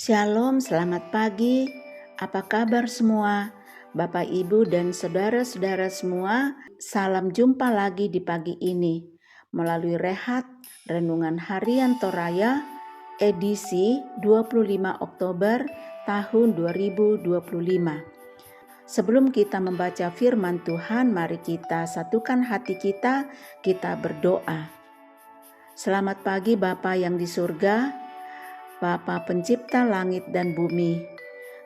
Shalom, selamat pagi. Apa kabar semua? Bapak, Ibu, dan saudara-saudara semua, salam jumpa lagi di pagi ini melalui Rehat Renungan Harian Toraya edisi 25 Oktober tahun 2025. Sebelum kita membaca firman Tuhan, mari kita satukan hati kita berdoa. Selamat pagi Bapa yang di surga, Bapa pencipta langit dan bumi,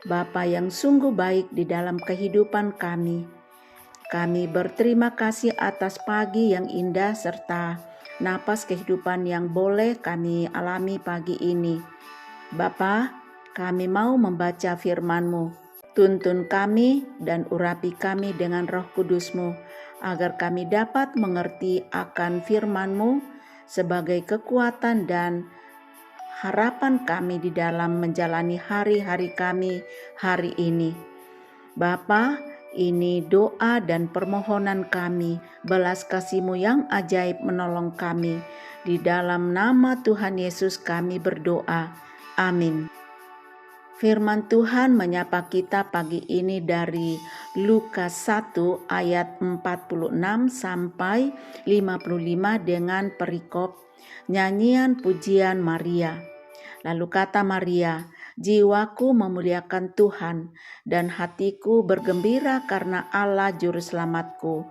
Bapa yang sungguh baik di dalam kehidupan kami. Kami berterima kasih atas pagi yang indah serta napas kehidupan yang boleh kami alami pagi ini. Bapa, kami mau membaca firman-Mu. Tuntun kami dan urapi kami dengan Roh Kudus-Mu, agar kami dapat mengerti akan firman-Mu sebagai kekuatan dan harapan kami di dalam menjalani hari-hari kami hari ini. Bapa, ini doa dan permohonan kami, belas kasih-Mu yang ajaib menolong kami. Di dalam nama Tuhan Yesus kami berdoa. Amin. Firman Tuhan menyapa kita pagi ini dari Lukas 1 ayat 46 sampai 55 dengan perikop nyanyian pujian Maria. Lalu kata Maria, "Jiwaku memuliakan Tuhan dan hatiku bergembira karena Allah juru selamatku.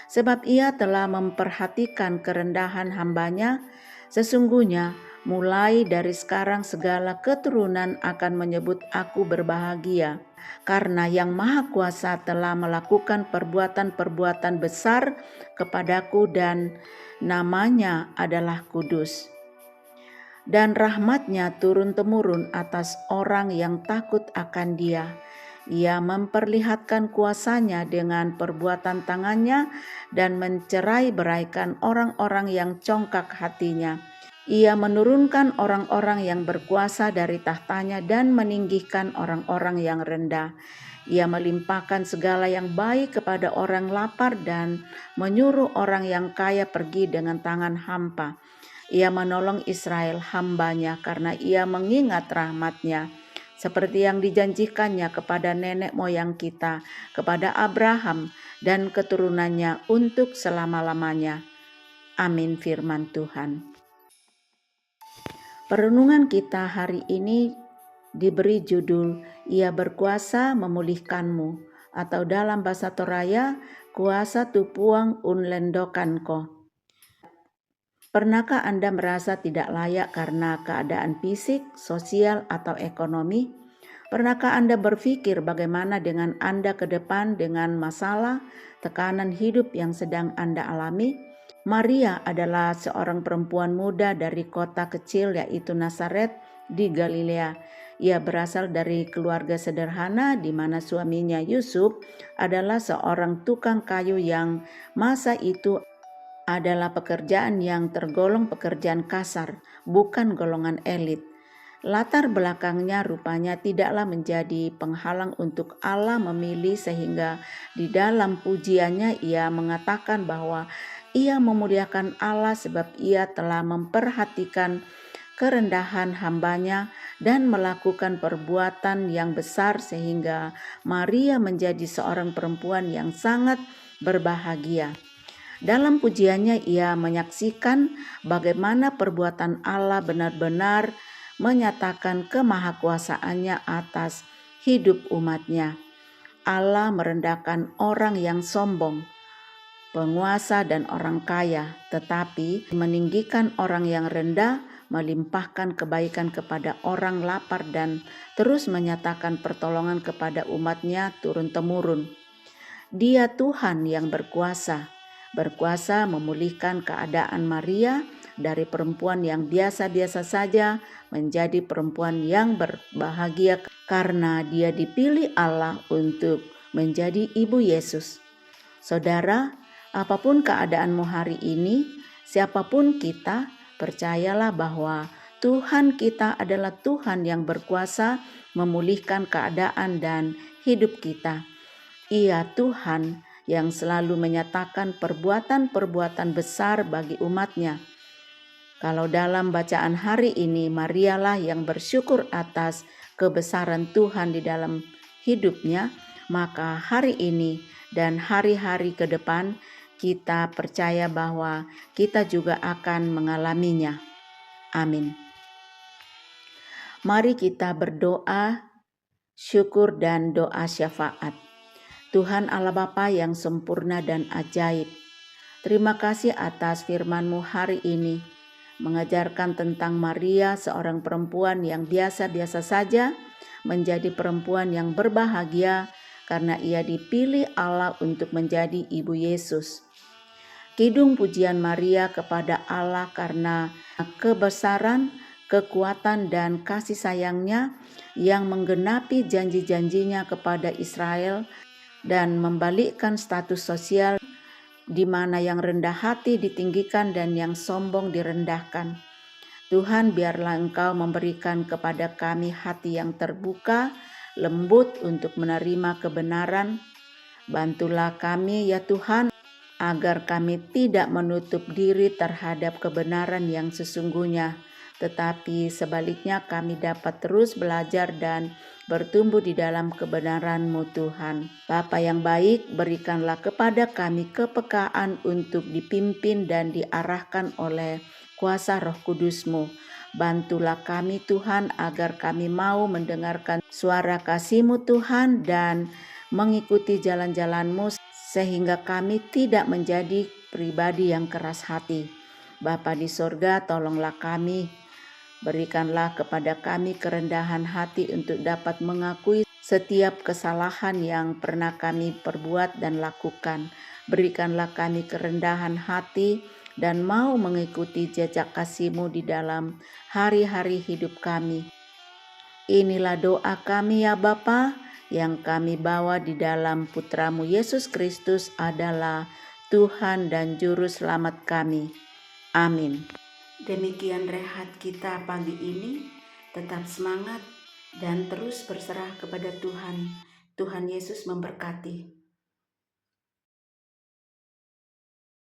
Sebab Ia telah memperhatikan kerendahan hamba-Nya. Sesungguhnya mulai dari sekarang segala keturunan akan menyebut aku berbahagia, karena Yang Maha Kuasa telah melakukan perbuatan-perbuatan besar kepadaku dan namanya adalah kudus. Dan rahmat-Nya turun-temurun atas orang yang takut akan Dia. Ia memperlihatkan kuasa-Nya dengan perbuatan tangan-Nya dan mencerai-beraikan orang-orang yang congkak hatinya. Ia menurunkan orang-orang yang berkuasa dari tahtanya dan meninggikan orang-orang yang rendah. Ia melimpahkan segala yang baik kepada orang lapar dan menyuruh orang yang kaya pergi dengan tangan hampa. Ia menolong Israel hamba-Nya karena Ia mengingat rahmat-Nya, seperti yang dijanjikannya kepada nenek moyang kita, kepada Abraham dan keturunannya untuk selama-lamanya. Amin. Firman Tuhan. Perenungan kita hari ini diberi judul Ia berkuasa memulihkanmu, atau dalam bahasa Toraya, kuasa tupuang unlendokanko. Pernahkah Anda merasa tidak layak karena keadaan fisik, sosial, atau ekonomi? Pernahkah Anda berpikir bagaimana dengan Anda ke depan dengan masalah, tekanan hidup yang sedang Anda alami? Maria adalah seorang perempuan muda dari kota kecil yaitu Nazaret di Galilea. Ia berasal dari keluarga sederhana di mana suaminya Yusuf adalah seorang tukang kayu yang masa itu adalah pekerjaan yang tergolong pekerjaan kasar, bukan golongan elit. Latar belakangnya rupanya tidaklah menjadi penghalang untuk Allah memilih, sehingga di dalam pujiannya ia mengatakan bahwa ia memuliakan Allah sebab ia telah memperhatikan kerendahan hamba-Nya dan melakukan perbuatan yang besar sehingga Maria menjadi seorang perempuan yang sangat berbahagia. Dalam pujiannya ia menyaksikan bagaimana perbuatan Allah benar-benar menyatakan kemahakuasaannya atas hidup umat-Nya. Allah merendahkan orang yang sombong, penguasa dan orang kaya, tetapi meninggikan orang yang rendah, melimpahkan kebaikan kepada orang lapar dan terus menyatakan pertolongan kepada umat-Nya turun-temurun. Dia Tuhan yang berkuasa memulihkan keadaan Maria dari perempuan yang biasa-biasa saja menjadi perempuan yang berbahagia karena dia dipilih Allah untuk menjadi ibu Yesus. Saudara, apapun keadaanmu hari ini, siapapun kita, percayalah bahwa Tuhan kita adalah Tuhan yang berkuasa memulihkan keadaan dan hidup kita. Ia Tuhan yang selalu menyatakan perbuatan-perbuatan besar bagi umat-Nya. Kalau dalam bacaan hari ini, Marialah yang bersyukur atas kebesaran Tuhan di dalam hidupnya, maka hari ini dan hari-hari ke depan kita percaya bahwa kita juga akan mengalaminya. Amin. Mari kita berdoa, syukur dan doa syafaat. Tuhan Allah Bapa yang sempurna dan ajaib, terima kasih atas firman-Mu hari ini, mengajarkan tentang Maria, seorang perempuan yang biasa-biasa saja, menjadi perempuan yang berbahagia karena ia dipilih Allah untuk menjadi ibu Yesus. Kidung pujian Maria kepada Allah karena kebesaran, kekuatan dan kasih sayangnya yang menggenapi janji-janjinya kepada Israel dan membalikkan status sosial di mana yang rendah hati ditinggikan dan yang sombong direndahkan. Tuhan, biarlah Engkau memberikan kepada kami hati yang terbuka, lembut untuk menerima kebenaran. Bantulah kami ya Tuhan, agar kami tidak menutup diri terhadap kebenaran yang sesungguhnya, tetapi sebaliknya kami dapat terus belajar dan bertumbuh di dalam kebenaran-Mu Tuhan. Bapa yang baik, berikanlah kepada kami kepekaan untuk dipimpin dan diarahkan oleh kuasa Roh Kudus-Mu. Bantulah kami Tuhan agar kami mau mendengarkan suara kasih-Mu Tuhan dan mengikuti jalan-jalan-Mu sehingga kami tidak menjadi pribadi yang keras hati. Bapa di sorga, tolonglah kami, berikanlah kepada kami kerendahan hati untuk dapat mengakui setiap kesalahan yang pernah kami perbuat dan lakukan. Berikanlah kami kerendahan hati dan mau mengikuti jejak kasih-Mu di dalam hari-hari hidup kami. Inilah doa kami ya Bapa, yang kami bawa di dalam Putra-Mu Yesus Kristus adalah Tuhan dan Juru Selamat kami. Amin. Demikian rehat kita pagi ini. Tetap semangat dan terus berserah kepada Tuhan. Tuhan Yesus memberkati.